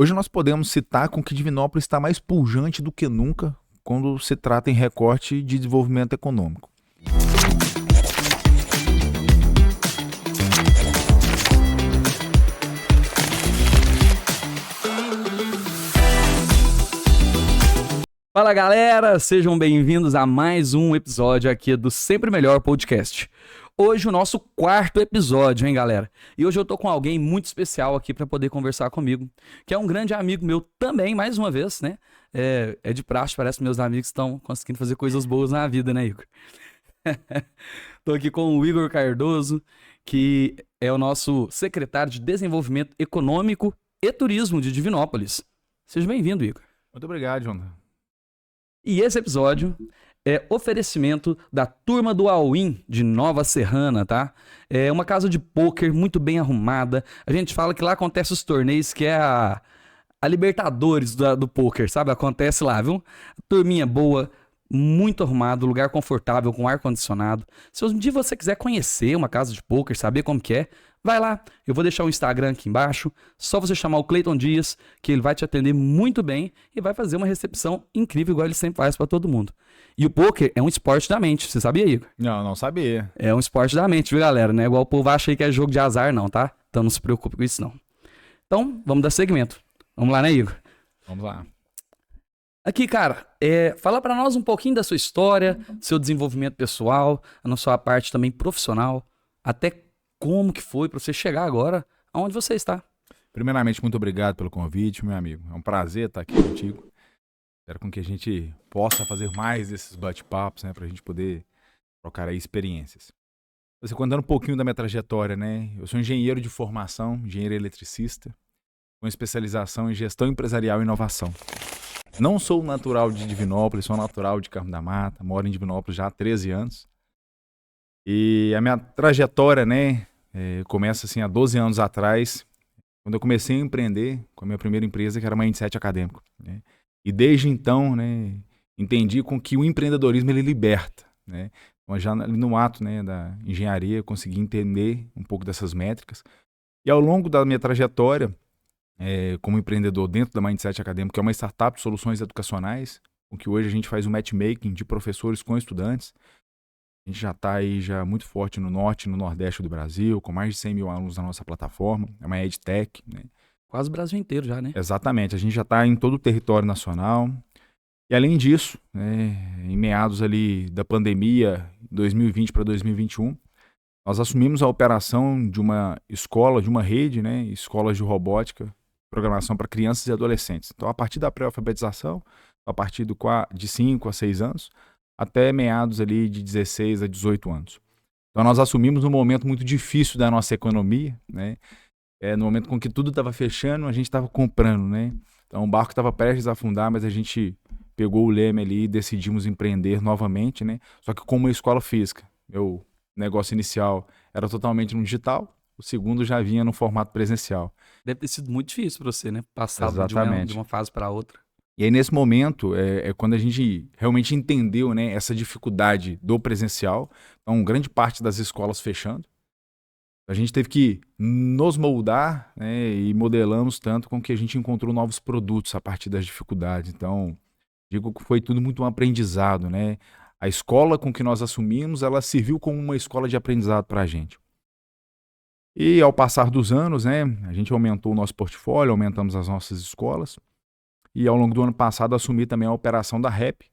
Hoje nós podemos citar com que Divinópolis está mais pujante do que nunca quando se trata em recorte de desenvolvimento econômico. Fala galera, sejam bem-vindos a mais um episódio aqui do Sempre Melhor Podcast. Hoje o nosso quarto episódio, hein galera? E hoje eu tô com alguém muito especial aqui para poder conversar comigo, que é um grande amigo meu também, mais uma vez, né? É de praxe, parece que meus amigos estão conseguindo fazer coisas boas na vida, né, Igor? Tô aqui com o Igor Cardoso, que é o nosso secretário de Desenvolvimento Econômico e Turismo de Divinópolis. Seja bem-vindo, Igor. Muito obrigado, Jonathan. E esse episódio é oferecimento da Turma do All-In de Nova Serrana, tá? É uma casa de pôquer muito bem arrumada. A gente fala que lá acontece os torneios, que é a Libertadores do pôquer, sabe? Acontece lá, viu? Turminha boa, muito arrumado, lugar confortável, com ar-condicionado. Se um dia você quiser conhecer uma casa de pôquer, saber como que é, vai lá. Eu vou deixar o Instagram aqui embaixo. Só você chamar o Cleiton Dias, que ele vai te atender muito bem e vai fazer uma recepção incrível, igual ele sempre faz pra todo mundo. E o pôquer é um esporte da mente, você sabia, Igor? Não sabia. É um esporte da mente, viu, galera? Não é igual o povo acha aí que é jogo de azar, não, tá? Então não se preocupe com isso, não. Então, vamos dar segmento. Vamos lá, né, Igor? Vamos lá. Aqui, cara, fala pra nós um pouquinho da sua história, seu desenvolvimento pessoal, na sua parte também profissional, até como que foi pra você chegar agora aonde você está. Primeiramente, muito obrigado pelo convite, meu amigo. É um prazer estar aqui contigo. Espero com que a gente possa fazer mais desses bate-papos, né, pra gente poder trocar aí experiências. Você contando um pouquinho da minha trajetória, né? Eu sou engenheiro de formação, engenheiro eletricista, com especialização em gestão empresarial e inovação. Não sou natural de Divinópolis, sou natural de Carmo da Mata, moro em Divinópolis já há 13 anos. E a minha trajetória, né, começa assim há 12 anos atrás, quando eu comecei a empreender com a minha primeira empresa, que era uma Mindset Acadêmico, né? E desde então, né, entendi com que o empreendedorismo ele liberta, né? Então, já no ato, né, da engenharia, eu consegui entender um pouco dessas métricas. E ao longo da minha trajetória, como empreendedor dentro da Mindset Acadêmico, que é uma startup de soluções educacionais, com que hoje a gente faz um matchmaking de professores com estudantes. A gente já está aí já muito forte no norte e no nordeste do Brasil, com mais de 100 mil alunos na nossa plataforma. É uma EdTech, né? Quase o Brasil inteiro já, né? Exatamente, a gente já está em todo o território nacional. E além disso, né, em meados ali da pandemia, 2020 para 2021, nós assumimos a operação de uma escola, de uma rede, né, escolas de robótica, programação para crianças e adolescentes. Então, a partir da pré-alfabetização, a partir de 5 a 6 anos, até meados ali de 16 a 18 anos. Então, nós assumimos um momento muito difícil da nossa economia, né? No momento com que tudo estava fechando, a gente estava comprando, né? Então, o barco estava prestes a afundar, mas a gente pegou o leme ali e decidimos empreender novamente, né? Só que com uma escola física. Meu negócio inicial era totalmente no digital, o segundo já vinha no formato presencial. Deve ter sido muito difícil pra você, né? Passar de uma fase pra outra. E aí, nesse momento, é quando a gente realmente entendeu, né, essa dificuldade do presencial. Então, grande parte das escolas fechando. A gente teve que nos moldar, né, e modelamos tanto com que a gente encontrou novos produtos a partir das dificuldades. Então, digo que foi tudo muito um aprendizado, né? A escola com que nós assumimos, ela serviu como uma escola de aprendizado para a gente. E ao passar dos anos, né, a gente aumentou o nosso portfólio, aumentamos as nossas escolas. E ao longo do ano passado assumi também a operação da REP,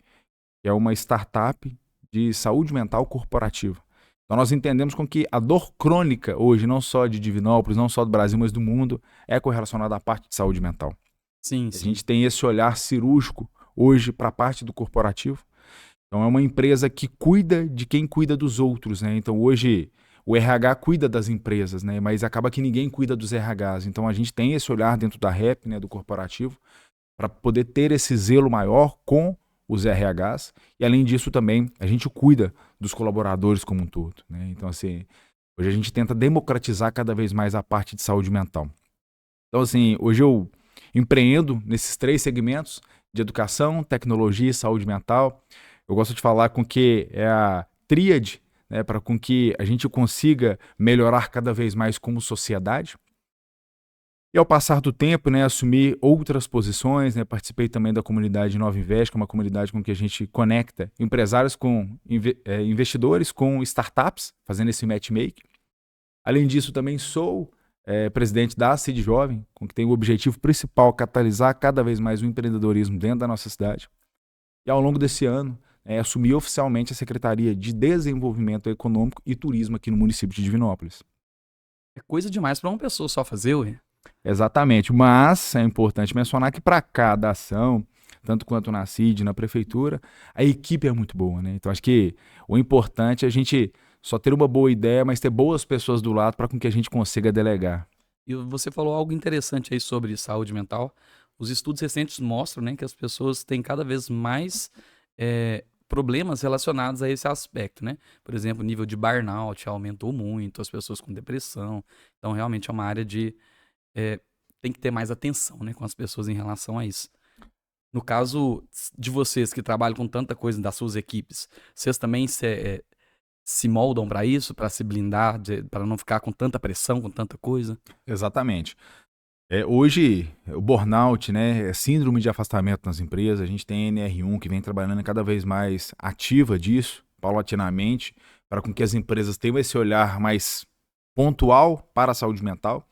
que é uma startup de saúde mental corporativa. Então nós entendemos com que a dor crônica hoje, não só de Divinópolis, não só do Brasil, mas do mundo, é correlacionada à parte de saúde mental. Sim, A gente tem esse olhar cirúrgico hoje para a parte do corporativo. Então é uma empresa que cuida de quem cuida dos outros, né? Então hoje o RH cuida das empresas, né? Mas acaba que ninguém cuida dos RHs. Então a gente tem esse olhar dentro da REP, né, do corporativo, para poder ter esse zelo maior com os RHs. E além disso também a gente cuida dos colaboradores como um todo, né? Então assim, hoje a gente tenta democratizar cada vez mais a parte de saúde mental. Então assim, hoje eu empreendo nesses 3 segmentos de educação, tecnologia e saúde mental. Eu gosto de falar com que é a tríade, né, para com que a gente consiga melhorar cada vez mais como sociedade. E ao passar do tempo, né, assumi outras posições, né, participei também da comunidade Nova Invest, que é uma comunidade com que a gente conecta empresários com investidores com startups, fazendo esse matchmaking. Além disso, também sou presidente da CID Jovem, com que tem o objetivo principal catalisar cada vez mais o empreendedorismo dentro da nossa cidade. E ao longo desse ano, assumi oficialmente a Secretaria de Desenvolvimento Econômico e Turismo aqui no município de Divinópolis. É coisa demais pra uma pessoa só fazer, ué. Exatamente, mas é importante mencionar que para cada ação, tanto quanto na CID, na prefeitura, a equipe é muito boa, né? Então acho que o importante é a gente só ter uma boa ideia, mas ter boas pessoas do lado para com que a gente consiga delegar. E você falou algo interessante aí sobre saúde mental. Os estudos recentes mostram, né, que as pessoas têm cada vez mais problemas relacionados a esse aspecto, né? Por exemplo, o nível de burnout aumentou muito, as pessoas com depressão. Então, realmente é uma área tem que ter mais atenção, né, com as pessoas em relação a isso. No caso de vocês que trabalham com tanta coisa das suas equipes, vocês também se moldam para isso, para se blindar, para não ficar com tanta pressão, com tanta coisa? Exatamente. Hoje, o burnout, né, é síndrome de afastamento nas empresas. A gente tem a NR1 que vem trabalhando cada vez mais ativa disso, paulatinamente, para com que as empresas tenham esse olhar mais pontual para a saúde mental.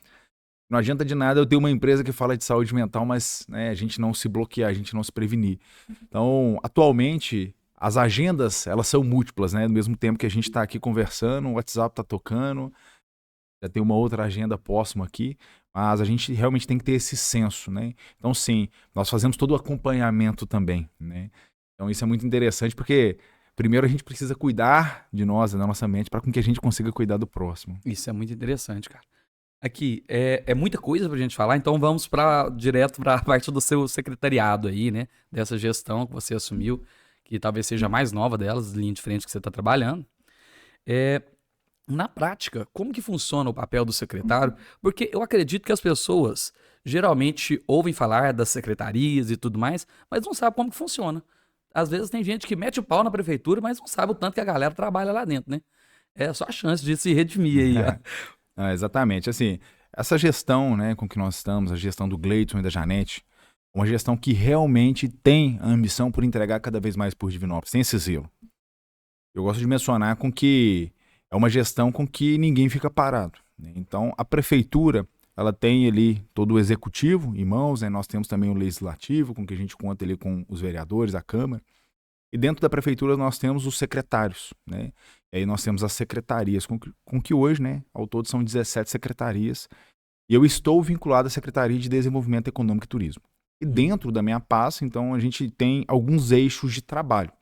Não adianta de nada eu ter uma empresa que fala de saúde mental, mas né, a gente não se bloquear, a gente não se prevenir. Então, atualmente, as agendas, elas são múltiplas, né? No mesmo tempo que a gente está aqui conversando, o WhatsApp está tocando, já tem uma outra agenda próxima aqui, mas a gente realmente tem que ter esse senso, né? Então, sim, nós fazemos todo o acompanhamento também, né? Então, isso é muito interessante porque, primeiro, a gente precisa cuidar de nós, da nossa mente, para que a gente consiga cuidar do próximo. Isso é muito interessante, cara. Aqui, é muita coisa pra gente falar, então vamos direto para a parte do seu secretariado aí, né? Dessa gestão que você assumiu, que talvez seja a mais nova delas, linha de frente que você está trabalhando. Na prática, como que funciona o papel do secretário? Porque eu acredito que as pessoas geralmente ouvem falar das secretarias e tudo mais, mas não sabem como que funciona. Às vezes tem gente que mete o pau na prefeitura, mas não sabe o tanto que a galera trabalha lá dentro, né? É só a chance de se redimir aí, ó. Exatamente. Assim, essa gestão, né, com que nós estamos, a gestão do Gleidson e da Janete, uma gestão que realmente tem a ambição por entregar cada vez mais por Divinópolis, tem esse zelo. Eu gosto de mencionar com que é uma gestão com que ninguém fica parado, né? Então, a prefeitura, ela tem ali todo o executivo em mãos, né? Nós temos também o legislativo, com que a gente conta ali com os vereadores, a Câmara. E dentro da prefeitura nós temos os secretários, né? E aí nós temos as secretarias, com que hoje, né, ao todo são 17 secretarias. E eu estou vinculado à Secretaria de Desenvolvimento Econômico e Turismo. E dentro da minha pasta, então, a gente tem alguns eixos de trabalho.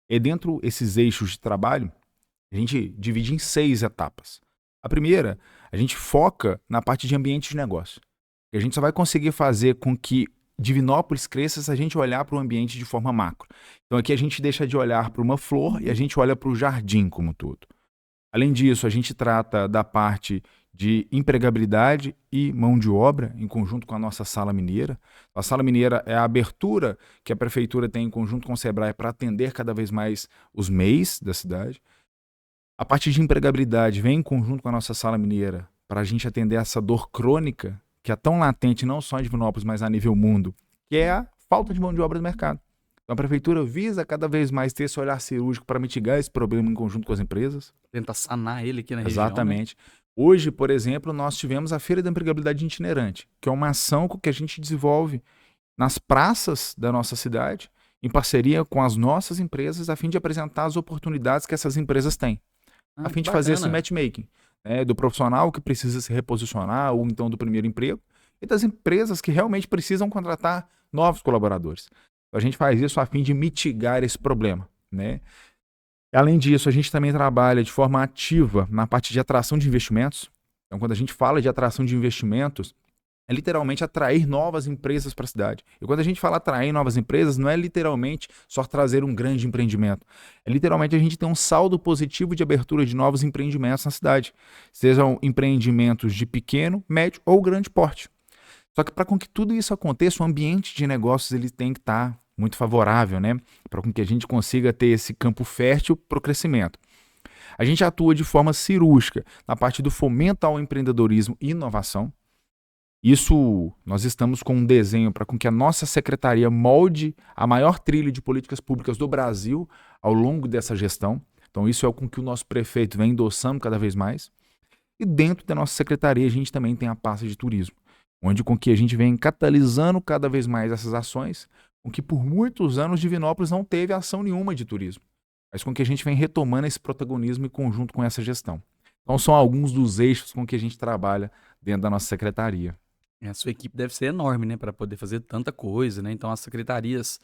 E dentro desses eixos de trabalho, a gente divide em 6 etapas. A primeira, a gente foca na parte de ambiente de negócio. E a gente só vai conseguir fazer com que Divinópolis cresça se a gente olhar para o ambiente de forma macro. Então aqui a gente deixa de olhar para uma flor e a gente olha para o jardim como um todo. Além disso, a gente trata da parte de empregabilidade e mão de obra em conjunto com a nossa sala mineira. A sala mineira é a abertura que a prefeitura tem em conjunto com o Sebrae para atender cada vez mais os MEIs da cidade. A parte de empregabilidade vem em conjunto com a nossa sala mineira para a gente atender essa dor crônica que é tão latente não só em Divinópolis, mas a nível mundo, que é a falta de mão de obra do mercado. Então a prefeitura visa cada vez mais ter esse olhar cirúrgico para mitigar esse problema em conjunto com as empresas. Tenta sanar ele aqui na região. Exatamente. Né? Hoje, por exemplo, nós tivemos a Feira da Empregabilidade Itinerante, que é uma ação que a gente desenvolve nas praças da nossa cidade, em parceria com as nossas empresas, a fim de apresentar as oportunidades que essas empresas têm, a fim de fazer esse matchmaking. Do profissional que precisa se reposicionar ou então do primeiro emprego e das empresas que realmente precisam contratar novos colaboradores. A gente faz isso a fim de mitigar esse problema, né? Além disso, a gente também trabalha de forma ativa na parte de atração de investimentos. Então, quando a gente fala de atração de investimentos, é literalmente atrair novas empresas para a cidade. E quando a gente fala atrair novas empresas, não é literalmente só trazer um grande empreendimento. É literalmente a gente ter um saldo positivo de abertura de novos empreendimentos na cidade. Sejam empreendimentos de pequeno, médio ou grande porte. Só que para que tudo isso aconteça, o ambiente de negócios ele tem que estar muito favorável, né? Para que a gente consiga ter esse campo fértil para o crescimento. A gente atua de forma cirúrgica na parte do fomento ao empreendedorismo e inovação. Isso, nós estamos com um desenho para com que a nossa secretaria molde a maior trilha de políticas públicas do Brasil ao longo dessa gestão. Então, isso é com que o nosso prefeito vem endossando cada vez mais. E dentro da nossa secretaria, a gente também tem a pasta de turismo, onde com que a gente vem catalisando cada vez mais essas ações, com que por muitos anos Divinópolis não teve ação nenhuma de turismo, mas com que a gente vem retomando esse protagonismo em conjunto com essa gestão. Então, são alguns dos eixos com que a gente trabalha dentro da nossa secretaria. A sua equipe deve ser enorme, né, para poder fazer tanta coisa, né? Então, as secretarias,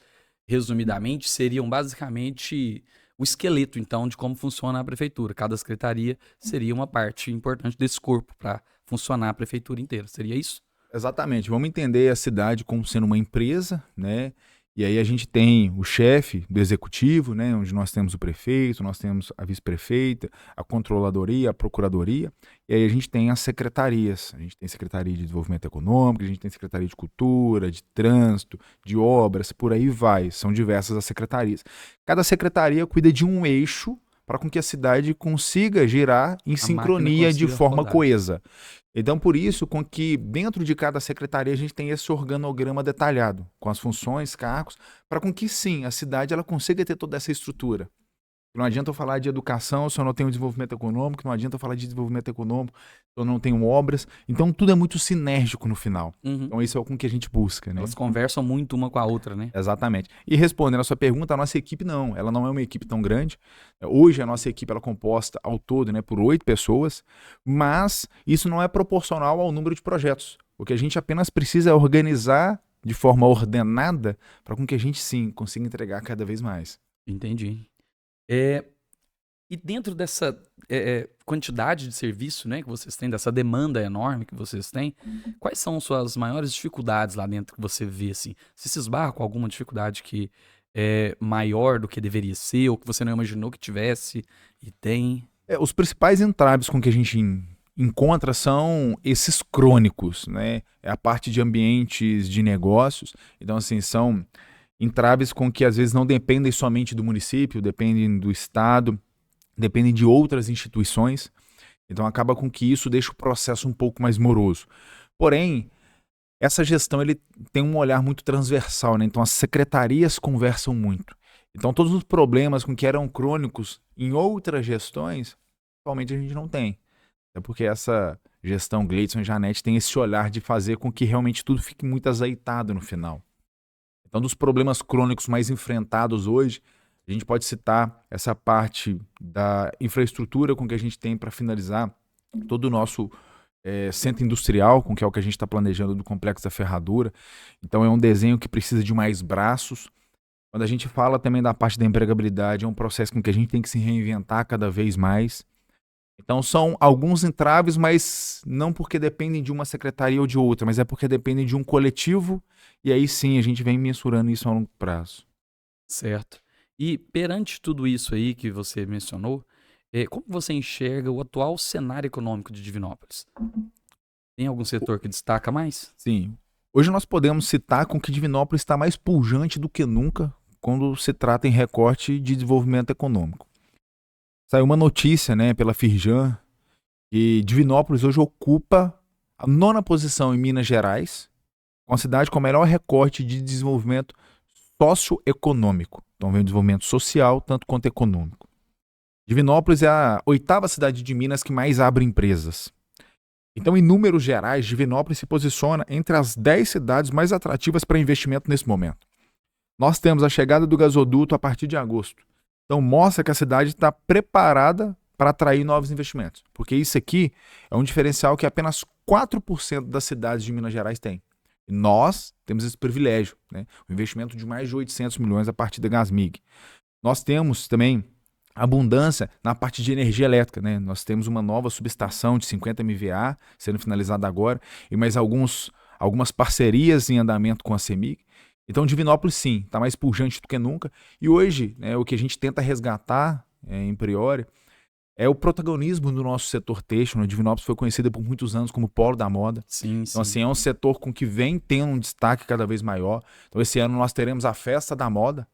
resumidamente, seriam basicamente o esqueleto, então, de como funciona a prefeitura. Cada secretaria seria uma parte importante desse corpo para funcionar a prefeitura inteira. Seria isso? Exatamente. Vamos entender a cidade como sendo uma empresa, né? E aí a gente tem o chefe do executivo, né? Onde nós temos o prefeito, nós temos a vice-prefeita, a controladoria, a procuradoria. E aí a gente tem as secretarias. A gente tem Secretaria de Desenvolvimento Econômico, a gente tem Secretaria de Cultura, de Trânsito, de Obras, por aí vai. São diversas as secretarias. Cada secretaria cuida de um eixo para com que a cidade consiga girar em sincronia de forma rodar. coesa. Então, por isso, com que dentro de cada secretaria a gente tem esse organograma detalhado, com as funções, cargos, para com que sim, a cidade ela consiga ter toda essa estrutura. Não adianta eu falar de educação se eu não tenho desenvolvimento econômico, não adianta eu falar de desenvolvimento econômico se eu não tenho obras. Então, tudo é muito sinérgico no final. Uhum. Então, isso é o com que a gente busca, né? Elas conversam muito uma com a outra, né? Exatamente. E respondendo a sua pergunta, a nossa equipe não, ela não é uma equipe tão grande. Hoje a nossa equipe ela é composta ao todo, né, por 8 pessoas, mas isso não é proporcional ao número de projetos. O que a gente apenas precisa é organizar de forma ordenada para com que a gente sim consiga entregar cada vez mais. Entendi. E dentro dessa quantidade de serviço, né, que vocês têm, dessa demanda enorme que vocês têm, quais são suas maiores dificuldades lá dentro que você vê, assim? Você se esbarra com alguma dificuldade que é maior do que deveria ser, ou que você não imaginou que tivesse e tem? Os principais entraves com que a gente encontra são esses crônicos, né? É a parte de ambientes de negócios. Então, assim, são entraves com que às vezes não dependem somente do município, dependem do estado, dependem de outras instituições. Então, acaba com que isso deixa o processo um pouco mais moroso. Porém, essa gestão ele tem um olhar muito transversal, né? Então, as secretarias conversam muito. Então, todos os problemas com que eram crônicos em outras gestões, atualmente a gente não tem. É porque essa gestão Gleidson e Janete tem esse olhar de fazer com que realmente tudo fique muito azeitado no final. Então, dos problemas crônicos mais enfrentados hoje, a gente pode citar essa parte da infraestrutura com que a gente tem para finalizar todo o nosso centro industrial, com que é o que a gente está planejando do Complexo da Ferradura. Então, é um desenho que precisa de mais braços. Quando a gente fala também da parte da empregabilidade, é um processo com que a gente tem que se reinventar cada vez mais. Então, são alguns entraves, mas não porque dependem de uma secretaria ou de outra, mas é porque dependem de um coletivo, e aí sim a gente vem mensurando isso a longo prazo. Certo. E perante tudo isso aí que você mencionou, como você enxerga o atual cenário econômico de Divinópolis? Tem algum setor que destaca mais? Sim. Hoje nós podemos citar com que Divinópolis está mais pujante do que nunca quando se trata em recorte de desenvolvimento econômico. Saiu uma notícia, né, pela Firjan, que Divinópolis hoje ocupa a 9ª posição em Minas Gerais, com a cidade com o melhor recorte de desenvolvimento socioeconômico. Então vem o desenvolvimento social, tanto quanto econômico. Divinópolis é a 8ª cidade de Minas que mais abre empresas. Então, em números gerais, Divinópolis se posiciona entre as 10 cidades mais atrativas para investimento nesse momento. Nós temos a chegada do gasoduto a partir de agosto. Então, mostra que a cidade está preparada para atrair novos investimentos. Porque isso aqui é um diferencial que apenas 4% das cidades de Minas Gerais têm. E nós temos esse privilégio, né? O investimento de mais de 800 milhões a partir da Gasmig. Nós temos também abundância na parte de energia elétrica, né? Nós temos uma nova subestação de 50 MVA sendo finalizada agora e mais algumas parcerias em andamento com a CEMIG. Então, Divinópolis, sim, está mais pujante do que nunca. E hoje, né, o que a gente tenta resgatar, em priori, é o protagonismo do nosso setor têxtil. Né? Divinópolis foi conhecida por muitos anos como polo da moda. Sim, então, assim, é um setor com que vem tendo um destaque cada vez maior. Então, esse ano nós teremos a Festa da Moda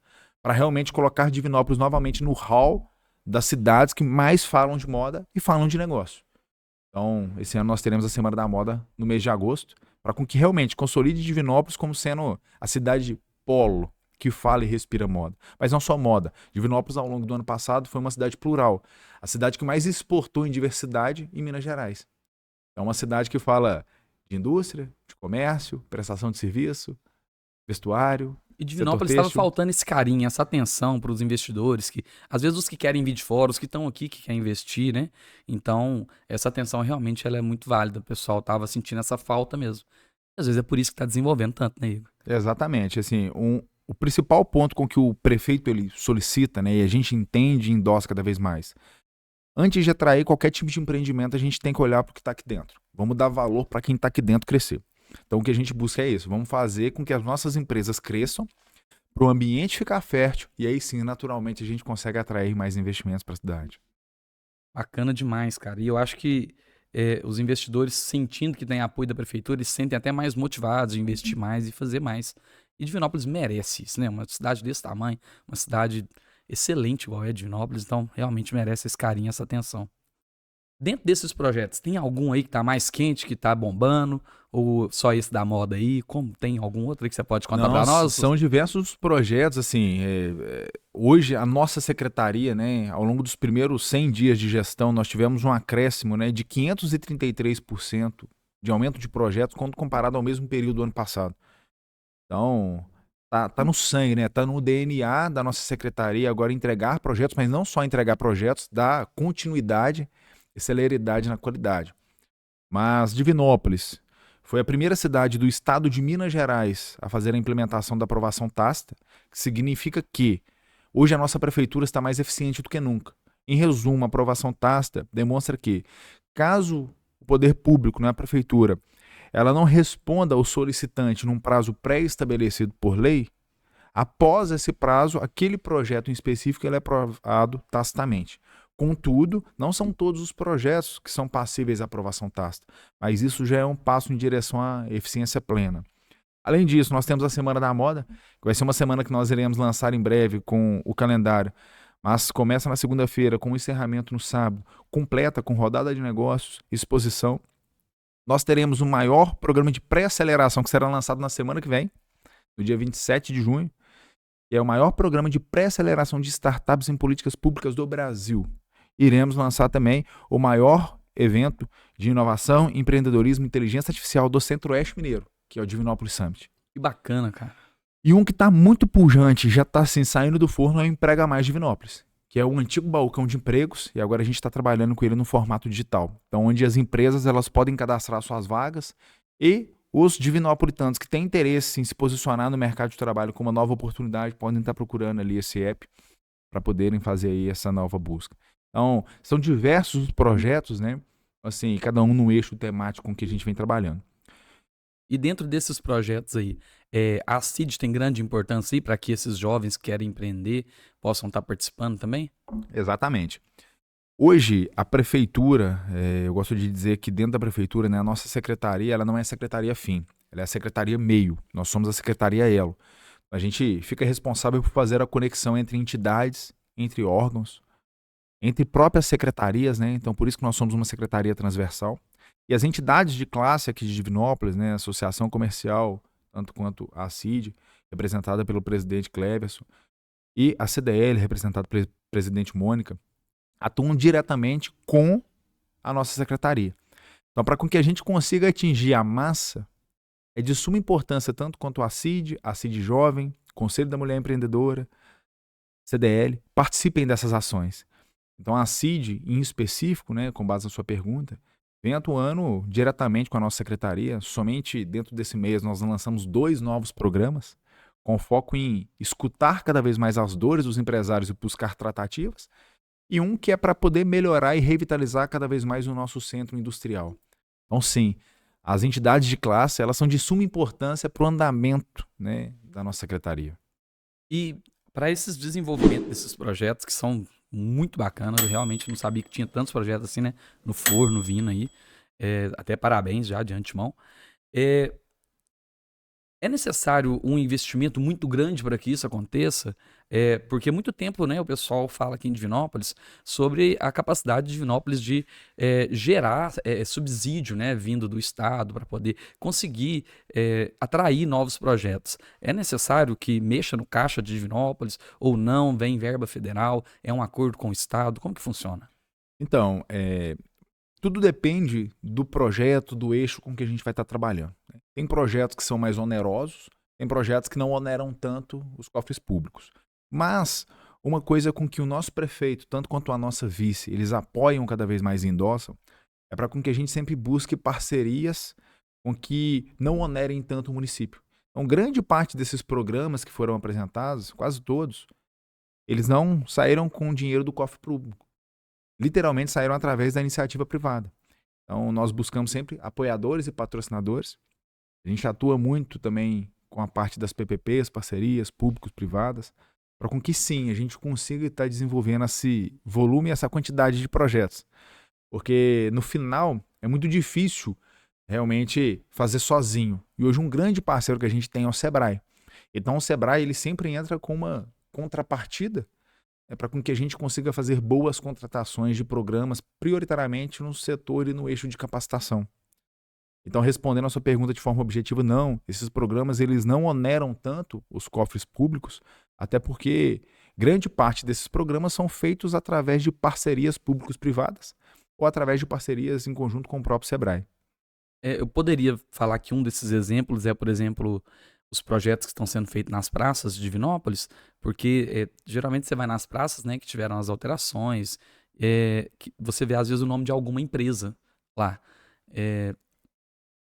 para realmente colocar Divinópolis novamente no hall das cidades que mais falam de moda e falam de negócio. Então, esse ano nós teremos a Semana da Moda no mês de agosto, para com que realmente consolide Divinópolis como sendo a cidade polo que fala e respira moda. Mas não só moda. Divinópolis, ao longo do ano passado, foi uma cidade plural. A cidade que mais exportou em diversidade em Minas Gerais. É uma cidade que fala de indústria, de comércio, prestação de serviço, vestuário, E setor Divinópolis estava têxtil. faltando esse carinho, essa atenção para os investidores, que às vezes os que querem vir de fora, os que estão aqui que querem investir, né? Então, essa atenção realmente ela é muito válida. O pessoal estava sentindo essa falta mesmo. Às vezes é por isso que está desenvolvendo tanto, né, Igor? Exatamente. Assim, o principal ponto com que o prefeito ele solicita, né, e a gente entende e endossa cada vez mais. Antes de atrair qualquer tipo de empreendimento, a gente tem que olhar para o que está aqui dentro. Vamos dar valor para quem está aqui dentro crescer. Então, o que a gente busca é isso. Vamos fazer com que as nossas empresas cresçam, para o ambiente ficar fértil, e aí sim, naturalmente, a gente consegue atrair mais investimentos para a cidade. Bacana demais, cara. E eu acho que os investidores, sentindo que tem apoio da prefeitura, eles se sentem até mais motivados de investir mais e fazer mais. E Divinópolis merece isso, né? Uma cidade desse tamanho, uma cidade excelente igual é Divinópolis, então realmente merece esse carinho, essa atenção. Dentro desses projetos, tem algum aí que tá mais quente, que tá bombando? Ou só esse da moda aí? Como tem algum outro aí que você pode contar Não, pra nós? são diversos projetos, assim, hoje a nossa secretaria, né, ao longo dos primeiros 100 dias de gestão, nós tivemos um acréscimo, né, de 533% de aumento de projetos quando comparado ao mesmo período do ano passado. Então, tá no sangue, né, tá no DNA da nossa secretaria agora entregar projetos, mas não só entregar projetos, dar continuidade e celeridade na qualidade. Mas Divinópolis foi a primeira cidade do estado de Minas Gerais a fazer a implementação da aprovação tácita, que significa que hoje a nossa prefeitura está mais eficiente do que nunca. Em resumo, a aprovação tácita demonstra que, caso o poder público, a prefeitura, ela não responda ao solicitante num prazo pré-estabelecido por lei, após esse prazo, aquele projeto em específico ele é aprovado tacitamente. Contudo, não são todos os projetos que são passíveis à aprovação tácita, mas isso já é um passo em direção à eficiência plena. Além disso, nós temos a Semana da Moda, que vai ser uma semana que nós iremos lançar em breve com o calendário, mas começa na segunda-feira, com o encerramento no sábado, completa com rodada de negócios, exposição. Nós teremos o maior programa de pré-aceleração que será lançado na semana que vem, no dia 27 de junho, que é o maior programa de pré-aceleração de startups em políticas públicas do Brasil. Iremos lançar também o maior evento de inovação, empreendedorismo e inteligência artificial do Centro-Oeste Mineiro, que é o Divinópolis Summit. Que bacana, cara. E um que está muito pujante, já está assim, saindo do forno, é o Emprega Mais Divinópolis, que é um antigo balcão de empregos, e agora a gente está trabalhando com ele no formato digital. Então, onde as empresas elas podem cadastrar suas vagas e os divinopolitanos que têm interesse em se posicionar no mercado de trabalho com uma nova oportunidade podem estar procurando ali esse app para poderem fazer aí essa nova busca. Então, são diversos os projetos, né? Assim, cada um no eixo temático com que a gente vem trabalhando. E dentro desses projetos aí, a CID tem grande importância aí para que esses jovens que querem empreender possam estar participando também? Exatamente. Hoje, a prefeitura, eu gosto de dizer que dentro da prefeitura, né, a nossa secretaria, ela não é secretaria fim, ela é a secretaria meio. Nós somos a secretaria elo. A gente fica responsável por fazer a conexão entre entidades, entre órgãos, entre próprias secretarias, né? Então, por isso que nós somos uma secretaria transversal. E as entidades de classe aqui de Divinópolis, né? A Associação Comercial, tanto quanto a CID, representada pelo presidente Cleverson, e a CDL, representada pela presidente Mônica, atuam diretamente com a nossa secretaria. Então, para que a gente consiga atingir a massa, é de suma importância tanto quanto a CID Jovem, Conselho da Mulher Empreendedora, CDL, participem dessas ações. Então, a CID, em específico, né, com base na sua pergunta, vem atuando diretamente com a nossa secretaria. Somente dentro desse mês nós lançamos 2 novos programas, com foco em escutar cada vez mais as dores dos empresários e buscar tratativas, e um que é para poder melhorar e revitalizar cada vez mais o nosso centro industrial. Então, sim, as entidades de classe elas são de suma importância para o andamento, né, da nossa secretaria. E para esses desenvolvimentos desses projetos que são muito bacanas, eu realmente não sabia que tinha tantos projetos assim, né? No forno, vindo aí. Até parabéns já de antemão. É necessário um investimento muito grande para que isso aconteça? Porque há muito tempo, né, o pessoal fala aqui em Divinópolis sobre a capacidade de Divinópolis de gerar subsídio, né, vindo do Estado para poder conseguir atrair novos projetos. É necessário que mexa no caixa de Divinópolis ou não? Vem verba federal? É um acordo com o Estado? Como que funciona? Então, tudo depende do projeto, do eixo com que a gente vai estar trabalhando, né? Tem projetos que são mais onerosos, tem projetos que não oneram tanto os cofres públicos. Mas uma coisa com que o nosso prefeito, tanto quanto a nossa vice, eles apoiam cada vez mais e endossam, é para com que a gente sempre busque parcerias com que não onerem tanto o município. Então, grande parte desses programas que foram apresentados, quase todos, eles não saíram com dinheiro do cofre público. Literalmente saíram através da iniciativa privada. Então, nós buscamos sempre apoiadores e patrocinadores. A gente atua muito também com a parte das PPPs, parcerias públicos-privadas, para com que sim, a gente consiga estar desenvolvendo esse volume e essa quantidade de projetos. Porque no final é muito difícil realmente fazer sozinho. E hoje um grande parceiro que a gente tem é o Sebrae. Então o Sebrae ele sempre entra com uma contrapartida para com que a gente consiga fazer boas contratações de programas, prioritariamente no setor e no eixo de capacitação. Então, respondendo a sua pergunta de forma objetiva, não. Esses programas eles não oneram tanto os cofres públicos, até porque grande parte desses programas são feitos através de parcerias públicos-privadas ou através de parcerias em conjunto com o próprio Sebrae. Eu poderia falar que um desses exemplos é, por exemplo, os projetos que estão sendo feitos nas praças de Divinópolis, porque geralmente você vai nas praças, né, que tiveram as alterações, que você vê às vezes o nome de alguma empresa lá.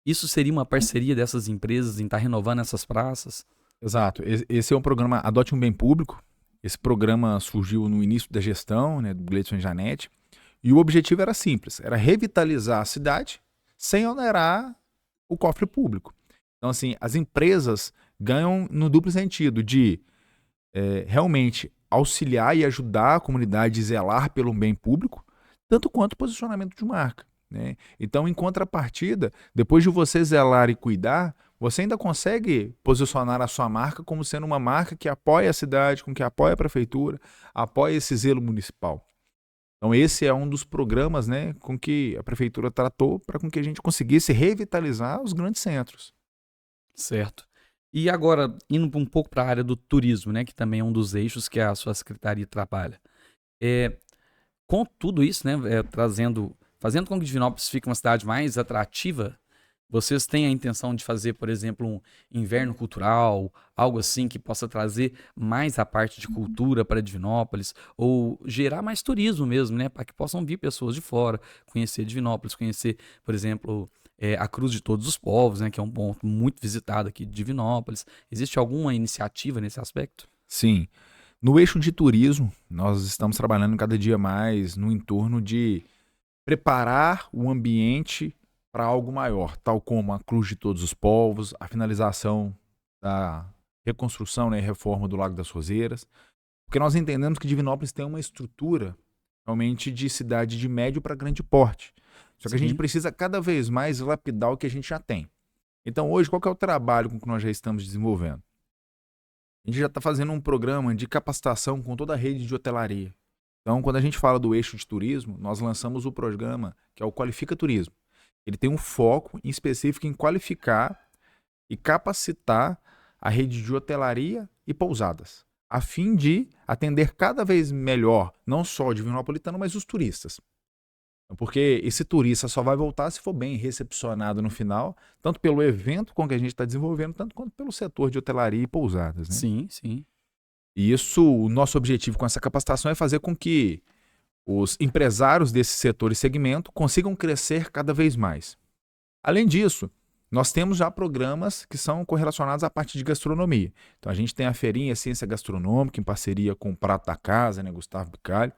Isso seria uma parceria dessas empresas em estar renovando essas praças? Exato. Esse é um programa Adote um Bem Público. Esse programa surgiu no início da gestão, né, do Gleidson e Janete, e o objetivo era simples, era revitalizar a cidade sem onerar o cofre público. Então, assim, as empresas ganham no duplo sentido de realmente auxiliar e ajudar a comunidade a zelar pelo bem público, tanto quanto o posicionamento de marca, né? Então, em contrapartida, depois de você zelar e cuidar, você ainda consegue posicionar a sua marca como sendo uma marca que apoia a cidade, com que apoia a prefeitura, apoia esse zelo municipal. Então esse é um dos programas, né, com que a prefeitura tratou para com que a gente conseguisse revitalizar os grandes centros. Certo. E agora, indo um pouco para a área do turismo, né, que também é um dos eixos que a sua secretaria trabalha. Com tudo isso, né, fazendo com que Divinópolis fique uma cidade mais atrativa, vocês têm a intenção de fazer, por exemplo, um inverno cultural, algo assim que possa trazer mais a parte de cultura para Divinópolis, ou gerar mais turismo mesmo, né, para que possam vir pessoas de fora, conhecer Divinópolis, conhecer, por exemplo, a Cruz de Todos os Povos, né, que é um ponto muito visitado aqui de Divinópolis. Existe alguma iniciativa nesse aspecto? Sim, no eixo de turismo, nós estamos trabalhando cada dia mais no entorno de preparar o ambiente para algo maior, tal como a Cruz de Todos os Povos, a finalização da reconstrução, né, e reforma do Lago das Roseiras, porque nós entendemos que Divinópolis tem uma estrutura realmente de cidade de médio para grande porte. Só que a gente Sim. precisa cada vez mais lapidar o que a gente já tem. Então hoje, qual que é o trabalho com que nós já estamos desenvolvendo? A gente já está fazendo um programa de capacitação com toda a rede de hotelaria. Então, quando a gente fala do eixo de turismo, nós lançamos o programa que é o Qualifica Turismo. Ele tem um foco em específico em qualificar e capacitar a rede de hotelaria e pousadas, a fim de atender cada vez melhor, não só o divinopolitano, mas os turistas. Porque esse turista só vai voltar se for bem recepcionado no final, tanto pelo evento com que a gente está desenvolvendo, tanto quanto pelo setor de hotelaria e pousadas, né? Sim, sim. E isso, o nosso objetivo com essa capacitação é fazer com que os empresários desse setor e segmento consigam crescer cada vez mais. Além disso, nós temos já programas que são correlacionados à parte de gastronomia. Então a gente tem a Feirinha Ciência Gastronômica em parceria com o Prato da Casa, né, Gustavo Bicalho,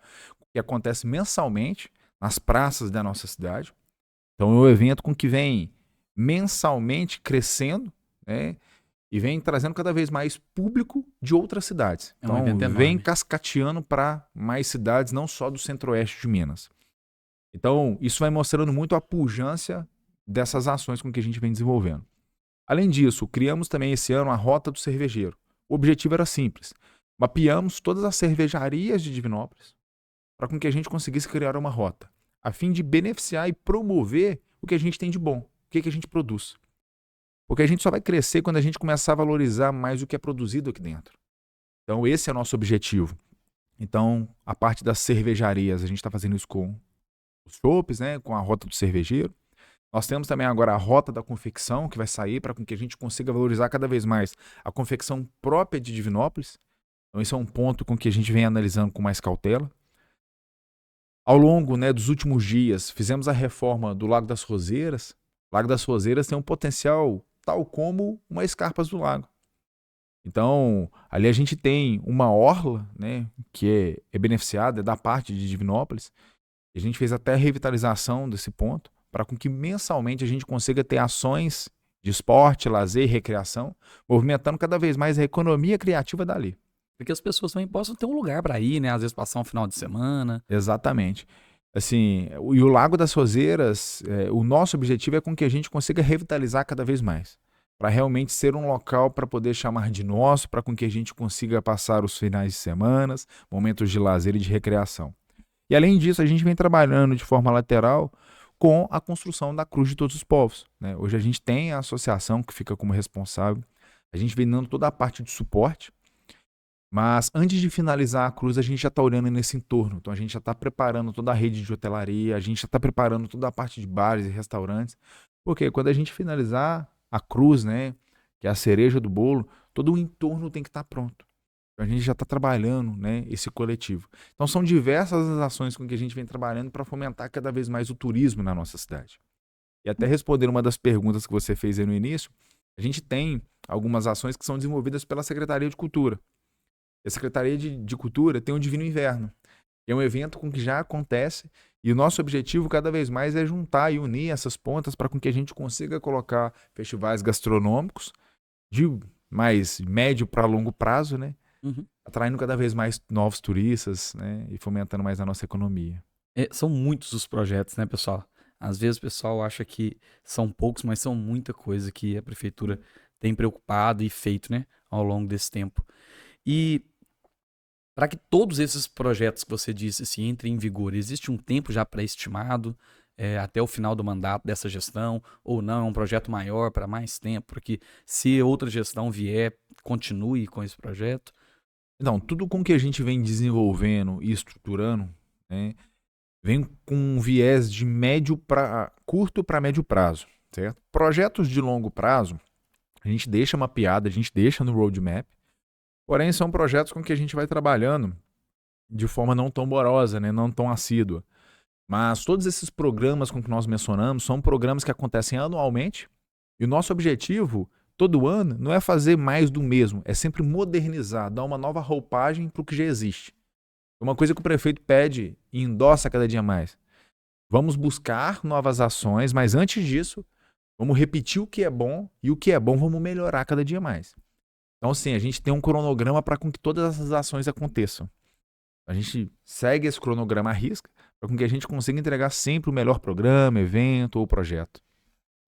que acontece mensalmente nas praças da nossa cidade. Então é um evento com que vem mensalmente crescendo, né, e vem trazendo cada vez mais público de outras cidades. É um Então evento vem enorme. cascateando para mais cidades, não só do centro-oeste de Minas. Então isso vai mostrando muito a pujança dessas ações com que a gente vem desenvolvendo. Além disso, criamos também esse ano a Rota do Cervejeiro. O objetivo era simples. Mapeamos todas as cervejarias de Divinópolis para com que a gente conseguisse criar uma rota, a fim de beneficiar e promover o que a gente tem de bom, o que a gente produz. Porque a gente só vai crescer quando a gente começar a valorizar mais o que é produzido aqui dentro. Então esse é o nosso objetivo. Então a parte das cervejarias, a gente está fazendo isso com os chopps, né, com a Rota do Cervejeiro. Nós temos também agora a Rota da Confecção, que vai sair para que a gente consiga valorizar cada vez mais a confecção própria de Divinópolis. Então esse é um ponto com que a gente vem analisando com mais cautela. Ao longo, né, dos últimos dias, fizemos a reforma do Lago das Roseiras. O Lago das Roseiras tem um potencial tal como uma Escarpas do Lago. Então, ali a gente tem uma orla, né, que é beneficiada, é da parte de Divinópolis. A gente fez até a revitalização desse ponto, para com que mensalmente a gente consiga ter ações de esporte, lazer e recreação, movimentando cada vez mais a economia criativa dali. Porque as pessoas também possam ter um lugar para ir, né? Às vezes passar um final de semana. Exatamente. Assim, e o Lago das Roseiras, o nosso objetivo é com que a gente consiga revitalizar cada vez mais, para realmente ser um local para poder chamar de nosso, para com que a gente consiga passar os finais de semana, momentos de lazer e de recreação. E além disso, a gente vem trabalhando de forma lateral com a construção da Cruz de Todos os Povos, né? Hoje a gente tem a associação que fica como responsável, a gente vem dando toda a parte de suporte, mas antes de finalizar a cruz, a gente já está olhando nesse entorno. Então a gente já está preparando toda a rede de hotelaria, a gente já está preparando toda a parte de bares e restaurantes, porque quando a gente finalizar a cruz, né, que é a cereja do bolo, todo o entorno tem que estar pronto. Então a gente já está trabalhando, né, esse coletivo. Então são diversas as ações com que a gente vem trabalhando para fomentar cada vez mais o turismo na nossa cidade. E até responder uma das perguntas que você fez aí no início, a gente tem algumas ações que são desenvolvidas pela Secretaria de Cultura. A Secretaria de Cultura tem o Divino Inverno, que é um evento com que já acontece, e o nosso objetivo cada vez mais é juntar e unir essas pontas para que a gente consiga colocar festivais gastronômicos de mais médio para longo prazo, né? Atraindo cada vez mais novos turistas, né? E fomentando mais a nossa economia. São muitos os projetos, né, pessoal? Às vezes o pessoal acha que são poucos, mas são muita coisa que a prefeitura tem preocupado e feito, né, ao longo desse tempo. E para que todos esses projetos que você disse assim, entrem em vigor, existe um tempo já pré-estimado até o final do mandato dessa gestão? Ou não, é um projeto maior para mais tempo? Porque se outra gestão vier, continue com esse projeto? Então, tudo com que a gente vem desenvolvendo e estruturando, né, vem com um viés de curto para médio prazo, certo? Projetos de longo prazo, a gente deixa mapeado, a gente deixa no roadmap, porém são projetos com que a gente vai trabalhando de forma não tão morosa, né, não tão assídua. Mas todos esses programas com que nós mencionamos são programas que acontecem anualmente, e o nosso objetivo todo ano não é fazer mais do mesmo, é sempre modernizar, dar uma nova roupagem para o que já existe. Uma coisa que o prefeito pede e endossa cada dia mais. Vamos buscar novas ações, mas antes disso, vamos repetir o que é bom, e o que é bom vamos melhorar cada dia mais. Então, assim, a gente tem um cronograma para que todas essas ações aconteçam. A gente segue esse cronograma à risca para que a gente consiga entregar sempre o melhor programa, evento ou projeto.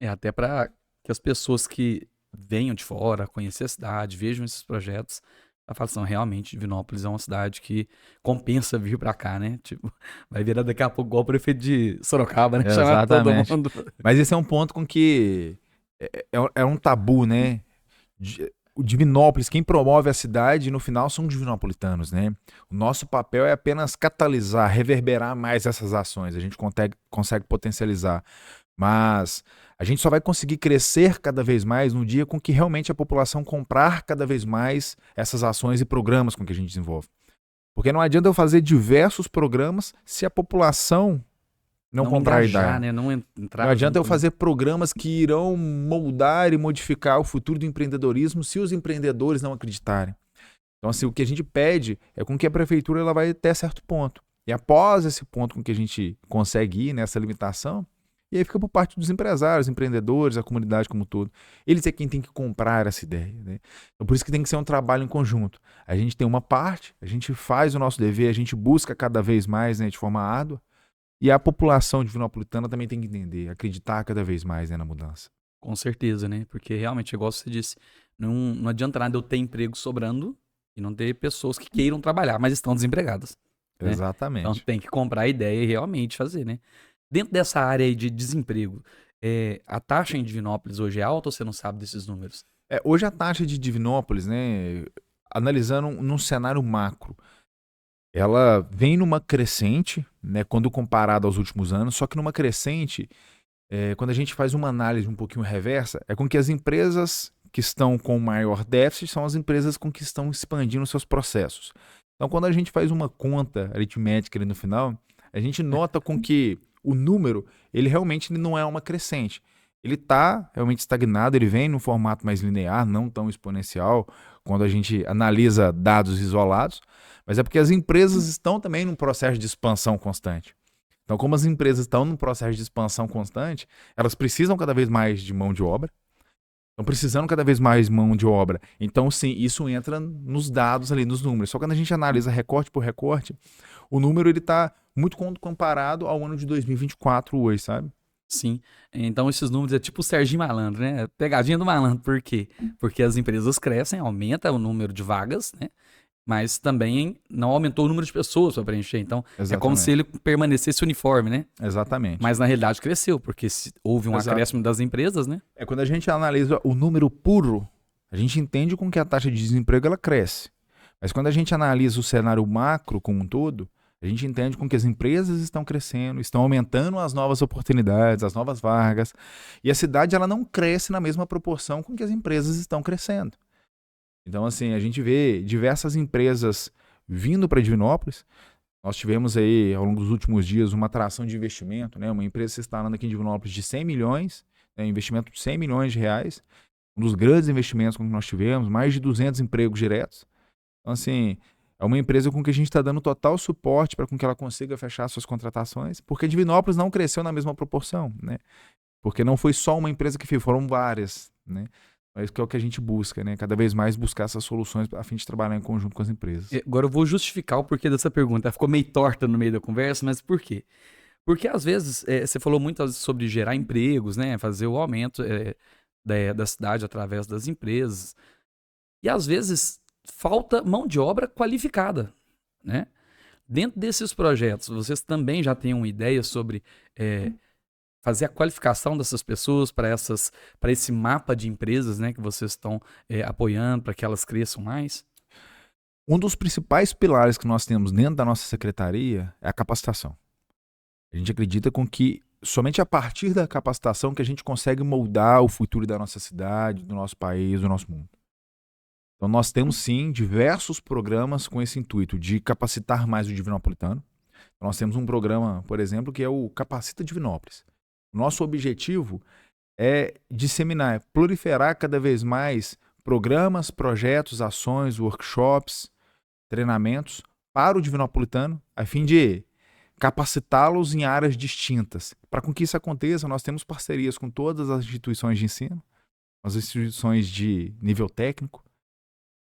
Até para que as pessoas que venham de fora, conhecer a cidade, vejam esses projetos, a falar, realmente, Divinópolis é uma cidade que compensa vir para cá, né? Tipo, vai virar daqui a pouco igual o prefeito de Sorocaba, né? Chamar todo mundo. Mas esse é um ponto com que é um tabu, né? O Divinópolis, quem promove a cidade, no final são divinopolitanos, né? O nosso papel é apenas catalisar, reverberar mais essas ações. A gente consegue potencializar. Mas a gente só vai conseguir crescer cada vez mais no dia com que realmente a população comprar cada vez mais essas ações e programas com que a gente desenvolve. Porque não adianta eu fazer diversos programas se a população não comprar a ideia. Né? Não adianta eu fazer programas que irão moldar e modificar o futuro do empreendedorismo se os empreendedores não acreditarem. Então, assim, o que a gente pede é com que a prefeitura ela vai até certo ponto. E após esse ponto com que a gente consegue ir nessa limitação, e aí fica por parte dos empresários, empreendedores, a comunidade como um todo. Eles é quem tem que comprar essa ideia, né? Então, por isso que tem que ser um trabalho em conjunto. A gente tem uma parte, a gente faz o nosso dever, a gente busca cada vez mais, né, de forma árdua, e a população divinopolitana também tem que entender, acreditar cada vez mais, né, na mudança. Com certeza, né? Porque realmente, igual você disse, não adianta nada eu ter emprego sobrando e não ter pessoas que queiram trabalhar, mas estão desempregadas, né? Então Exatamente. tem que comprar a ideia e realmente fazer, né? Dentro dessa área aí de desemprego, a taxa em Divinópolis hoje é alta ou você não sabe desses números? Hoje a taxa de Divinópolis, né, analisando num cenário macro, ela vem numa crescente, né, quando comparado aos últimos anos, só que numa crescente, quando a gente faz uma análise um pouquinho reversa, é com que as empresas que estão com maior déficit são as empresas com que estão expandindo seus processos. Então, quando a gente faz uma conta aritmética ali no final, a gente nota com que o número, ele realmente não é uma crescente. Ele está realmente estagnado, ele vem num formato mais linear, não tão exponencial, quando a gente analisa dados isolados, mas é porque as empresas estão também num processo de expansão constante. Então, como as empresas estão num processo de expansão constante, elas precisam cada vez mais de mão de obra, estão precisando cada vez mais mão de obra. Então, sim, isso entra nos dados ali, nos números. Só que quando a gente analisa recorte por recorte, o número ele está muito comparado ao ano de 2024 hoje, sabe? Sim. Então esses números é tipo o Serginho Malandro, né? Pegadinha do malandro. Por quê? Porque as empresas crescem, aumenta o número de vagas, né? Mas também não aumentou o número de pessoas para preencher. Então é como se Exatamente. ele permanecesse uniforme, né? Exatamente. Mas na realidade cresceu, porque houve um Exato. acréscimo das empresas, né? Quando a gente analisa o número puro, a gente entende com que a taxa de desemprego ela cresce. Mas quando a gente analisa o cenário macro como um todo, a gente entende com que as empresas estão crescendo, estão aumentando as novas oportunidades, as novas vagas, e a cidade ela não cresce na mesma proporção com que as empresas estão crescendo. Então, assim, a gente vê diversas empresas vindo para Divinópolis. Nós tivemos aí, ao longo dos últimos dias, uma atração de investimento, né? Uma empresa se instalando aqui em Divinópolis de 100 milhões, né? Investimento de 100 milhões de reais. Um dos grandes investimentos que nós tivemos, mais de 200 empregos diretos. Então, assim, é uma empresa com que a gente está dando total suporte para com que ela consiga fechar suas contratações, porque Divinópolis não cresceu na mesma proporção, né? Porque não foi só uma empresa que fez, foram várias, né? Mas que é o que a gente busca, né? Cada vez mais buscar essas soluções a fim de trabalhar em conjunto com as empresas. Agora eu vou justificar o porquê dessa pergunta. Ela ficou meio torta no meio da conversa, mas por quê? Porque às vezes você falou muito sobre gerar empregos, né? Fazer o aumento da cidade através das empresas. E às vezes falta mão de obra qualificada, né? Dentro desses projetos, vocês também já têm uma ideia sobre fazer a qualificação dessas pessoas para esse mapa de empresas, né, que vocês estão apoiando para que elas cresçam mais? Um dos principais pilares que nós temos dentro da nossa secretaria é a capacitação. A gente acredita com que somente a partir da capacitação que a gente consegue moldar o futuro da nossa cidade, do nosso país, do nosso mundo. Então nós temos sim diversos programas com esse intuito de capacitar mais o Divinopolitano. Nós temos um programa, por exemplo, que é o Capacita Divinópolis. O nosso objetivo é disseminar, é proliferar cada vez mais programas, projetos, ações, workshops, treinamentos para o Divinopolitano, a fim de capacitá-los em áreas distintas. Para com que isso aconteça, nós temos parcerias com todas as instituições de ensino, as instituições de nível técnico,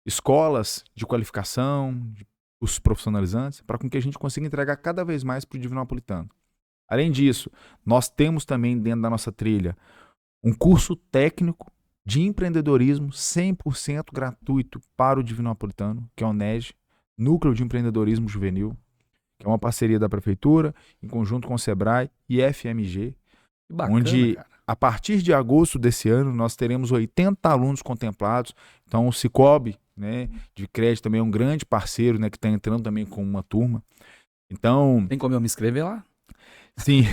escolas de qualificação, os profissionalizantes, para com que a gente consiga entregar cada vez mais para o Divinopolitano. Além disso, nós temos também dentro da nossa trilha um curso técnico de empreendedorismo 100% gratuito para o Divinopolitano, que é o NEG, Núcleo de Empreendedorismo Juvenil, que é uma parceria da Prefeitura, em conjunto com o Sebrae e FMG, Que bacana, onde cara. a partir de agosto desse ano nós teremos 80 alunos contemplados. Então o Cicobi, né, de crédito também é um grande parceiro, né, que está entrando também com uma turma. Então, Tem como eu me inscrever lá? sim,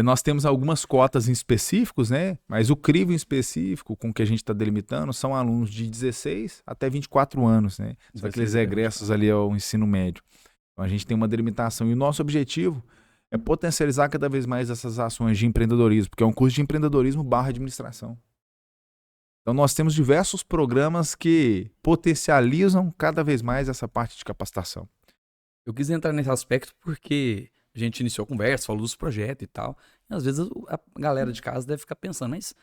nós temos algumas cotas em específicos, né? Mas o crivo em específico com que a gente está delimitando são alunos de 16 até 24 anos, né? São 16 aqueles até egressos ali ao ensino médio. Então a gente tem uma delimitação e o nosso objetivo é potencializar cada vez mais essas ações de empreendedorismo, porque é um curso de empreendedorismo barra administração. Então nós temos diversos programas que potencializam cada vez mais essa parte de capacitação. Eu quis entrar nesse aspecto porque a gente iniciou a conversa, falou dos projetos e tal. E às vezes a galera de casa deve ficar pensando, mas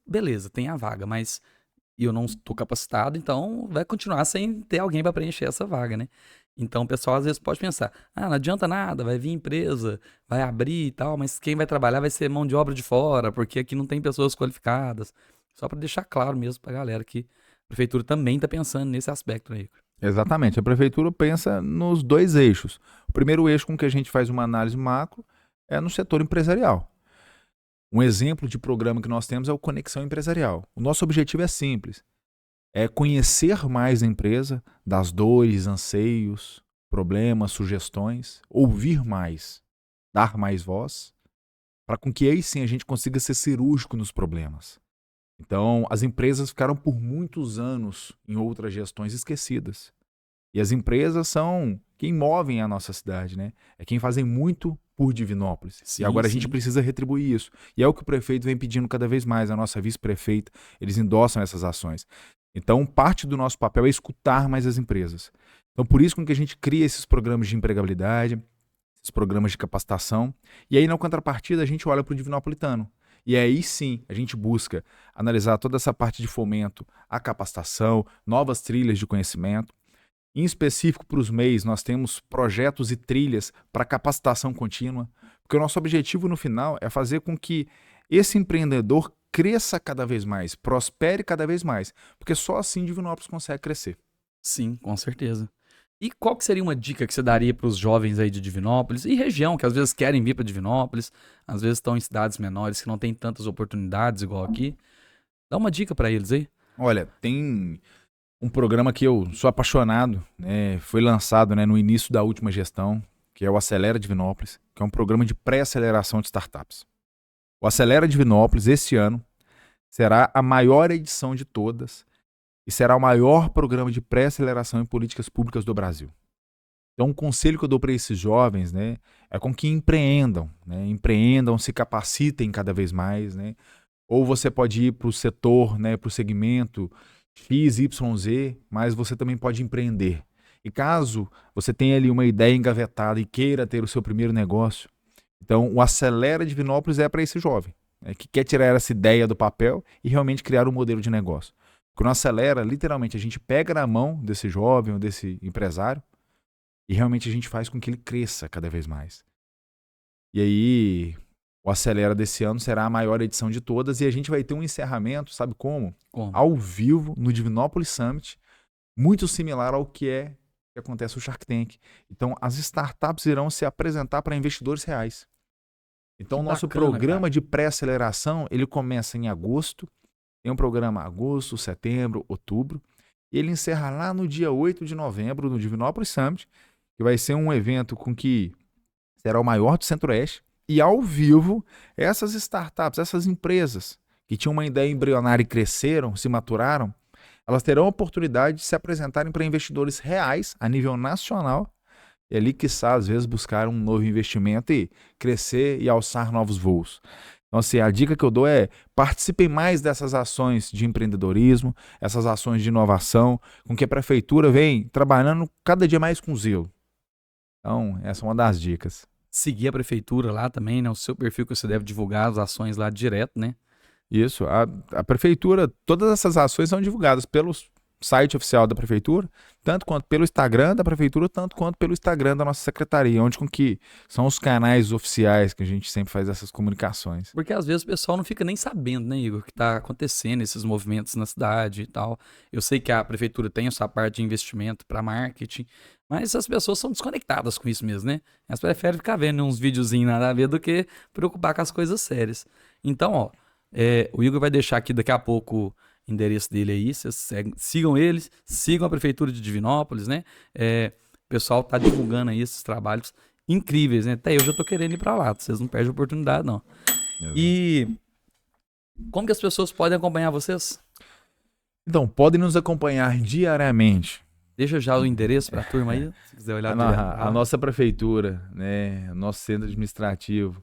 beleza, tem a vaga, mas eu não estou capacitado, então vai continuar sem ter alguém para preencher essa vaga, né? Então o pessoal às vezes pode pensar, não adianta nada, vai vir empresa, vai abrir e tal, mas quem vai trabalhar vai ser mão de obra de fora, porque aqui não tem pessoas qualificadas. Só para deixar claro mesmo pra galera que a prefeitura também tá pensando nesse aspecto aí. Exatamente. A prefeitura pensa nos dois eixos. O primeiro eixo com que a gente faz uma análise macro é no setor empresarial. Um exemplo de programa que nós temos é o Conexão Empresarial. O nosso objetivo é simples, é conhecer mais a empresa, das dores, anseios, problemas, sugestões, ouvir mais, dar mais voz, para com que aí sim a gente consiga ser cirúrgico nos problemas. Então, as empresas ficaram por muitos anos em outras gestões esquecidas. E as empresas são quem movem a nossa cidade, né? É quem fazem muito por Divinópolis. Sim, e agora a sim. gente precisa retribuir isso. E é o que o prefeito vem pedindo cada vez mais, a nossa vice-prefeita, eles endossam essas ações. Então, parte do nosso papel é escutar mais as empresas. Então, por isso que a gente cria esses programas de empregabilidade, esses programas de capacitação. E aí, na contrapartida, a gente olha para o Divinopolitano. E aí sim, a gente busca analisar toda essa parte de fomento, a capacitação, novas trilhas de conhecimento. Em específico para os MEIs, nós temos projetos e trilhas para capacitação contínua, porque o nosso objetivo no final é fazer com que esse empreendedor cresça cada vez mais, prospere cada vez mais, porque só assim Divinópolis consegue crescer. Sim, com certeza. E qual que seria uma dica que você daria para os jovens aí de Divinópolis e região, que às vezes querem vir para Divinópolis, às vezes estão em cidades menores que não tem tantas oportunidades igual aqui? Dá uma dica para eles aí. Olha, tem um programa que eu sou apaixonado, né? Foi lançado, né, no início da última gestão, que é o Acelera Divinópolis, que é um programa de pré-aceleração de startups. O Acelera Divinópolis, esse ano, será a maior edição de todas e será o maior programa de pré-aceleração em políticas públicas do Brasil. Então, um conselho que eu dou para esses jovens, né, é com que empreendam, né, empreendam, se capacitem cada vez mais, né, ou você pode ir para o setor, né, para o segmento X, Y, Z, mas você também pode empreender. E caso você tenha ali uma ideia engavetada e queira ter o seu primeiro negócio, então o Acelera Divinópolis é para esse jovem, né, que quer tirar essa ideia do papel e realmente criar um modelo de negócio. Quando Acelera, literalmente, a gente pega na mão desse jovem ou desse empresário e realmente a gente faz com que ele cresça cada vez mais. E aí, o Acelera desse ano será a maior edição de todas e a gente vai ter um encerramento, sabe como? Como? Ao vivo, no Divinópolis Summit, muito similar ao que acontece no Shark Tank. Então, as startups irão se apresentar para investidores reais. Então, o Que nosso bacana, programa cara. de pré-aceleração, ele começa em agosto, tem um programa agosto, setembro, outubro, e ele encerra lá no dia 8 de novembro, no Divinópolis Summit, que vai ser um evento com que será o maior do Centro-Oeste, e ao vivo, essas startups, essas empresas que tinham uma ideia embrionária e cresceram, se maturaram, elas terão a oportunidade de se apresentarem para investidores reais a nível nacional e ali, quiçá, às vezes, buscar um novo investimento e crescer e alçar novos voos. Então, assim, a dica que eu dou é participem mais dessas ações de empreendedorismo, essas ações de inovação, com que a prefeitura vem trabalhando cada dia mais com zelo. Então, essa é uma das dicas. Seguir a prefeitura lá também, né? O seu perfil que você deve divulgar as ações lá direto, né? Isso, a prefeitura, todas essas ações são divulgadas pelo site oficial da prefeitura, tanto quanto pelo Instagram da prefeitura, tanto quanto pelo Instagram da nossa secretaria, onde com que são os canais oficiais que a gente sempre faz essas comunicações. Porque às vezes o pessoal não fica nem sabendo, né, Igor, o que tá acontecendo, esses movimentos na cidade e tal. Eu sei que a prefeitura tem essa parte de investimento para marketing, mas as pessoas são desconectadas com isso mesmo, né? Elas preferem ficar vendo uns videozinhos nada a ver do que preocupar com as coisas sérias. Então, ó, o Igor vai deixar aqui daqui a pouco o endereço dele aí, vocês sigam eles, sigam a prefeitura de Divinópolis, né? O pessoal tá divulgando aí esses trabalhos incríveis, né? Até eu já tô querendo ir pra lá, vocês não perdem a oportunidade, não. Exato. E como que as pessoas podem acompanhar vocês? Então, podem nos acompanhar diariamente. Deixa já o endereço pra turma aí, se quiser olhar direto pra A lá. nossa prefeitura, né, nosso centro administrativo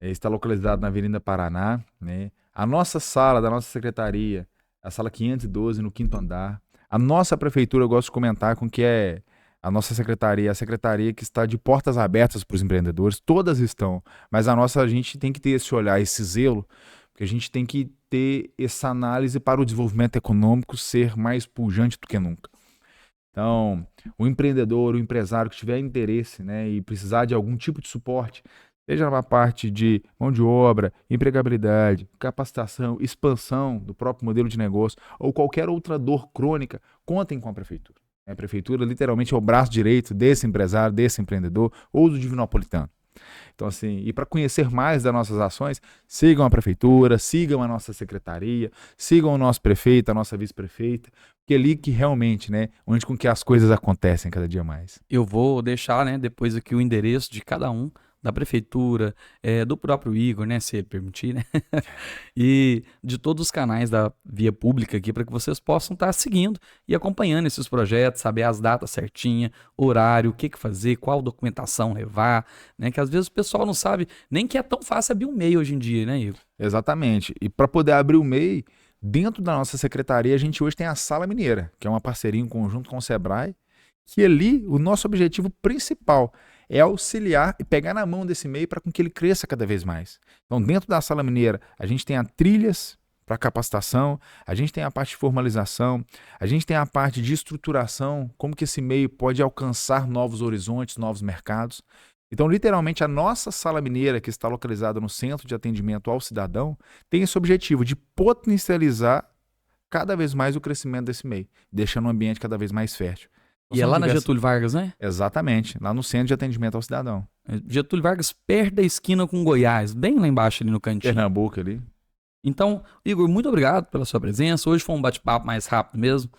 está localizado na Avenida Paraná, né? A nossa sala da nossa secretaria, a sala 512, no 5º andar. A nossa prefeitura, eu gosto de comentar com que é a nossa secretaria, a secretaria que está de portas abertas para os empreendedores, todas estão, mas a gente tem que ter esse olhar, esse zelo, porque a gente tem que ter essa análise para o desenvolvimento econômico ser mais pujante do que nunca. Então, o empreendedor, o empresário que tiver interesse, né, e precisar de algum tipo de suporte, seja na parte de mão de obra, empregabilidade, capacitação, expansão do próprio modelo de negócio ou qualquer outra dor crônica, contem com a prefeitura. A prefeitura literalmente é o braço direito desse empresário, desse empreendedor ou do Divinopolitano. Então, assim, e para conhecer mais das nossas ações, sigam a prefeitura, sigam a nossa secretaria, sigam o nosso prefeito, a nossa vice-prefeita, porque é ali que realmente, né, onde com que as coisas acontecem cada dia mais. Eu vou deixar, né, depois aqui o endereço de cada um, da prefeitura, do próprio Igor, né, se ele permitir, né, e de todos os canais da via pública aqui, para que vocês possam estar seguindo e acompanhando esses projetos, saber as datas certinhas, horário, o que fazer, qual documentação levar, né, que às vezes o pessoal não sabe nem que é tão fácil abrir um MEI hoje em dia, né, Igor? Exatamente. E para poder abrir o MEI, dentro da nossa secretaria, a gente hoje tem a Sala Mineira, que é uma parceria em conjunto com o Sebrae, que ali o nosso objetivo principal é auxiliar e pegar na mão desse MEI para que ele cresça cada vez mais. Então, dentro da Sala Mineira, a gente tem trilhas para capacitação, a gente tem a parte de formalização, a gente tem a parte de estruturação, como que esse MEI pode alcançar novos horizontes, novos mercados. Então, literalmente, a nossa Sala Mineira, que está localizada no Centro de Atendimento ao Cidadão, tem esse objetivo de potencializar cada vez mais o crescimento desse MEI, deixando o ambiente cada vez mais fértil. E é lá na Getúlio Vargas, né? Exatamente, lá no Centro de Atendimento ao Cidadão. Getúlio Vargas, perto da esquina com Goiás, bem lá embaixo ali no cantinho. Pernambuco ali. Então, Igor, muito obrigado pela sua presença. Hoje foi um bate-papo mais rápido mesmo.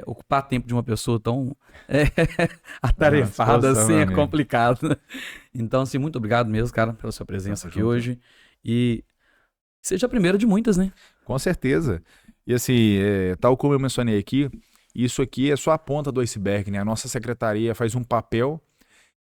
Ocupar tempo de uma pessoa tão atarefada assim é complicado. Então, assim, muito obrigado mesmo, cara, pela sua presença aqui hoje. E seja a primeira de muitas, né? Com certeza. E assim, tal como eu mencionei aqui, isso aqui é só a ponta do iceberg, né? A nossa secretaria faz um papel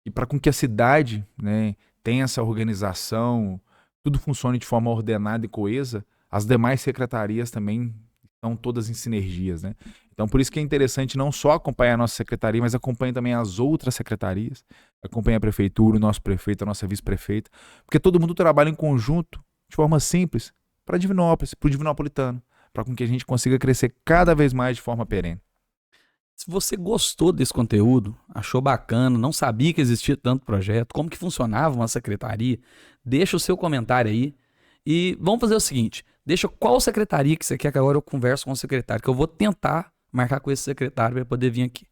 e para com que a cidade, né, tenha essa organização, tudo funcione de forma ordenada e coesa, as demais secretarias também estão todas em sinergias, né? Então, por isso que é interessante não só acompanhar a nossa secretaria, mas acompanhar também as outras secretarias, acompanhar a prefeitura, o nosso prefeito, a nossa vice-prefeita, porque todo mundo trabalha em conjunto, de forma simples, para Divinópolis, para o Divinopolitano, para com que a gente consiga crescer cada vez mais de forma perene. Se você gostou desse conteúdo, achou bacana, não sabia que existia tanto projeto, como que funcionava uma secretaria, deixa o seu comentário aí e vamos fazer o seguinte, deixa qual secretaria que você quer que agora eu converso com o secretário, que eu vou tentar marcar com esse secretário para poder vir aqui.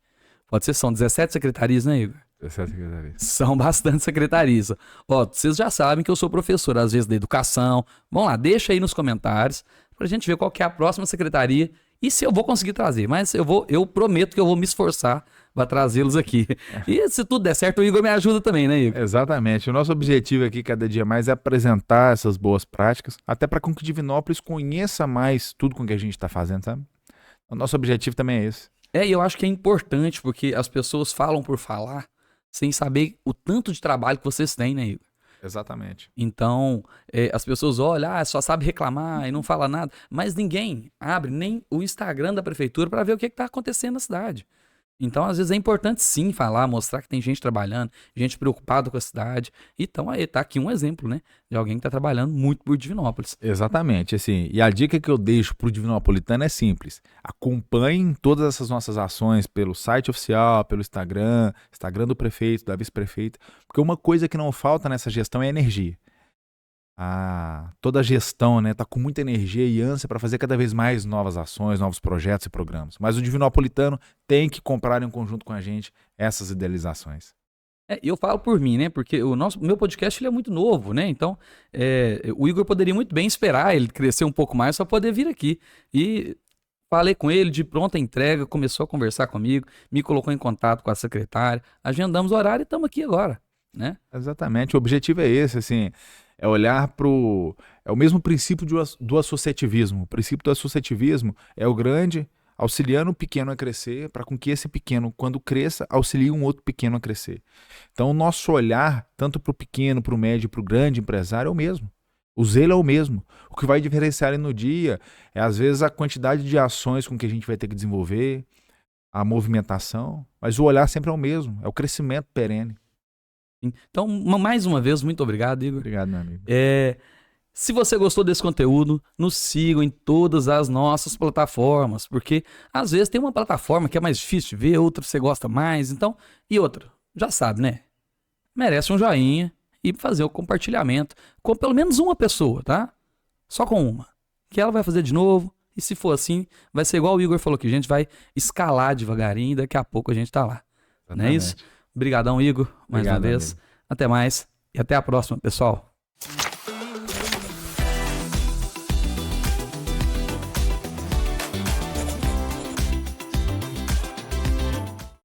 Pode ser, são 17 secretarias, né, Igor? 17 secretarias. São bastante secretarias. Ó, vocês já sabem que eu sou professor, às vezes, da educação. Vamos lá, deixa aí nos comentários pra gente ver qual que é a próxima secretaria e se eu vou conseguir trazer. Mas eu prometo que eu vou me esforçar para trazê-los aqui. E se tudo der certo, o Igor me ajuda também, né, Igor? Exatamente. O nosso objetivo aqui, cada dia mais, é apresentar essas boas práticas, até para que Divinópolis conheça mais tudo com que a gente está fazendo, sabe? O nosso objetivo também é esse. E eu acho que é importante, porque as pessoas falam por falar, sem saber o tanto de trabalho que vocês têm, né, Igor? Exatamente. Então, as pessoas olham, só sabe reclamar e não fala nada, mas ninguém abre nem o Instagram da prefeitura para ver o que está acontecendo na cidade. Então, às vezes é importante sim falar, mostrar que tem gente trabalhando, gente preocupada com a cidade. Então, aí tá aqui um exemplo, né, de alguém que está trabalhando muito por Divinópolis. Exatamente, assim, e a dica que eu deixo pro Divinopolitano é simples. Acompanhem todas essas nossas ações pelo site oficial, pelo Instagram do prefeito, da vice-prefeita, porque uma coisa que não falta nessa gestão é energia. Toda a gestão, né, tá com muita energia e ânsia para fazer cada vez mais novas ações, novos projetos e programas. Mas o Divinopolitano tem que comprar em conjunto com a gente essas idealizações. Eu falo por mim, né? Porque meu podcast ele é muito novo, né? Então, o Igor poderia muito bem esperar ele crescer um pouco mais para poder vir aqui. E falei com ele de pronta entrega, começou a conversar comigo, me colocou em contato com a secretária, agendamos o horário e estamos aqui agora, né? Exatamente, o objetivo é esse, assim, é olhar é o mesmo princípio do associativismo. O princípio do associativismo é o grande auxiliando o pequeno a crescer, para com que esse pequeno, quando cresça, auxilie um outro pequeno a crescer. Então, o nosso olhar, tanto para o pequeno, para o médio e para o grande empresário, é o mesmo. O zelo é o mesmo. O que vai diferenciar no dia é, às vezes, a quantidade de ações com que a gente vai ter que desenvolver, a movimentação, mas o olhar sempre é o mesmo, é o crescimento perene. Então, mais uma vez, muito obrigado, Igor. Obrigado, meu amigo. Se você gostou desse conteúdo, nos sigam em todas as nossas plataformas, porque às vezes tem uma plataforma que é mais difícil de ver, outra você gosta mais, então, e outra, já sabe, né? Merece um joinha e fazer o compartilhamento com pelo menos uma pessoa, tá? Só com uma, que ela vai fazer de novo, e se for assim, vai ser igual o Igor falou que a gente vai escalar devagarinho e daqui a pouco a gente tá lá. Não é isso? Obrigadão, Igor, mais Obrigado, uma vez. amigo. Até mais e até a próxima, pessoal.